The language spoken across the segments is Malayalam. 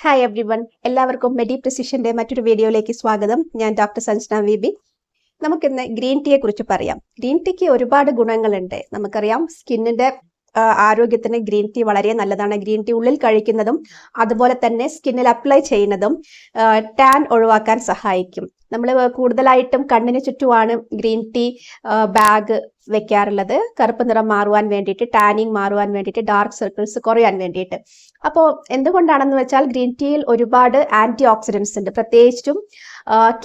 ഹായ് എവ്രി വൺ, എല്ലാവർക്കും മെഡി പ്രിസിഷന്റെ മറ്റൊരു വീഡിയോയിലേക്ക് സ്വാഗതം. ഞാൻ ഡോക്ടർ സഞ്ജന വിബി. നമുക്കിന്ന് ഗ്രീൻ ടീയെ കുറിച്ച് പറയാം. ഗ്രീൻ ടീക്ക് ഒരുപാട് ഗുണങ്ങളുണ്ട്. നമുക്കറിയാം, സ്കിന്നിന്റെ ആരോഗ്യത്തിന് ഗ്രീൻ ടീ വളരെ നല്ലതാണ്. ഗ്രീൻ ടീ ഉള്ളിൽ കഴിക്കുന്നതും അതുപോലെ തന്നെ സ്കിന്നിൽ അപ്ലൈ ചെയ്യുന്നതും ടാൻ ഒഴിവാക്കാൻ സഹായിക്കും. നമ്മൾ കൂടുതലായിട്ടും കണ്ണിന് ചുറ്റുമാണ് ഗ്രീൻ ടീ ബാഗ് വെക്കാറുള്ളത്. കറുപ്പ് നിറം മാറുവാൻ വേണ്ടിയിട്ട്, ടാനിങ് മാറുവാൻ വേണ്ടിയിട്ട്, ഡാർക്ക് സർക്കിൾസ് കുറയാൻ വേണ്ടിയിട്ട്. അപ്പോൾ എന്തുകൊണ്ടാണെന്ന് വെച്ചാൽ ഗ്രീൻ ടീയിൽ ഒരുപാട് ആന്റി ഓക്സിഡൻസ് ഉണ്ട്. പ്രത്യേകിച്ചും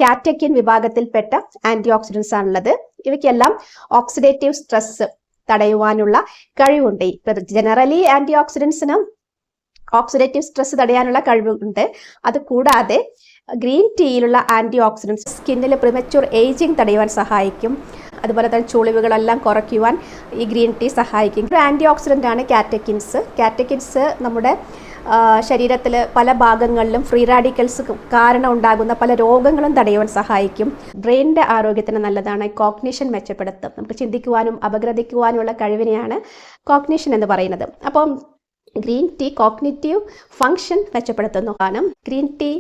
കാറ്റക്കിൻ വിഭാഗത്തിൽപ്പെട്ട ആന്റി ഓക്സിഡൻസ് ആണുള്ളത്. ഇവയ്ക്കെല്ലാം ഓക്സിഡേറ്റീവ് സ്ട്രെസ് തടയുവാനുള്ള കഴിവുണ്ട്. ജനറലി ആന്റി ഓക്സിഡൻസിന് ഓക്സിഡേറ്റീവ് സ്ട്രെസ് തടയാനുള്ള കഴിവുണ്ട്. അത് കൂടാതെ ഗ്രീൻ ടീയിലുള്ള ആന്റി ഓക്സിഡൻസ് സ്കിന്നിൽ പ്രിമച്യൂർ ഏജിങ് തടയുവാൻ സഹായിക്കും. അതുപോലെ തന്നെ ചുളിവുകളെല്ലാം കുറയ്ക്കുവാൻ ഈ ഗ്രീൻ ടീ സഹായിക്കും. ഒരു ആന്റി ഓക്സിഡൻ്റ് ആണ് കാറ്റക്കിൻസ്. കാറ്റക്കിൻസ് നമ്മുടെ ശരീരത്തിൽ പല ഭാഗങ്ങളിലും ഫ്രീ റാഡിക്കൽസ് കാരണം ഉണ്ടാകുന്ന പല രോഗങ്ങളും തടയുവാൻ സഹായിക്കും. ബ്രെയിനിൻ്റെ ആരോഗ്യത്തിന് നല്ലതാണ്. കോഗ്നിഷൻ മെച്ചപ്പെടുത്തും. നമുക്ക് ചിന്തിക്കുവാനും അപഗ്രഥിക്കുവാനുമുള്ള കഴിവിനെയാണ് കോഗ്നിഷൻ എന്ന് പറയുന്നത്. അപ്പം ഗ്രീൻ ടീ കോഗ്നിറ്റീവ് ഫങ്ഷൻ മെച്ചപ്പെടുത്തുന്നു. കാരണം ഗ്രീൻ ടീ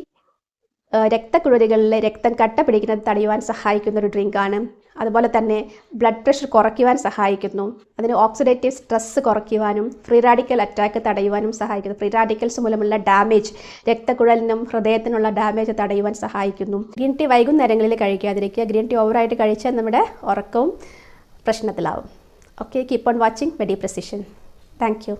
രക്തക്കുഴലുകളിലെ രക്തം കട്ട പിടിക്കുന്നത് തടയുവാൻ സഹായിക്കുന്ന ഒരു ഡ്രിങ്കാണ്. അതുപോലെ തന്നെ ബ്ലഡ് പ്രഷർ കുറയ്ക്കുവാൻ സഹായിക്കുന്നു. അതിന് ഓക്സിഡേറ്റീവ് സ്ട്രെസ് കുറയ്ക്കുവാനും ഫ്രീ റാഡിക്കൽ അറ്റാക്ക് തടയുവാനും സഹായിക്കുന്നു. ഫ്രീ റാഡിക്കൽസ് മൂലമുള്ള ഡാമേജ്, രക്തക്കുഴലിനും ഹൃദയത്തിനുള്ള ഡാമേജ് തടയുവാൻ സഹായിക്കുന്നു. ഗ്രീൻ ടീ വൈകുന്നേരങ്ങളിൽ കഴിക്കാതിരിക്കുക. ഗ്രീൻ ടീ ഓവറായിട്ട് കഴിച്ചാൽ നമ്മുടെ ഉറക്കവും പ്രശ്നത്തിലാവും. Okay, keep on watching Medi Precision. Thank U.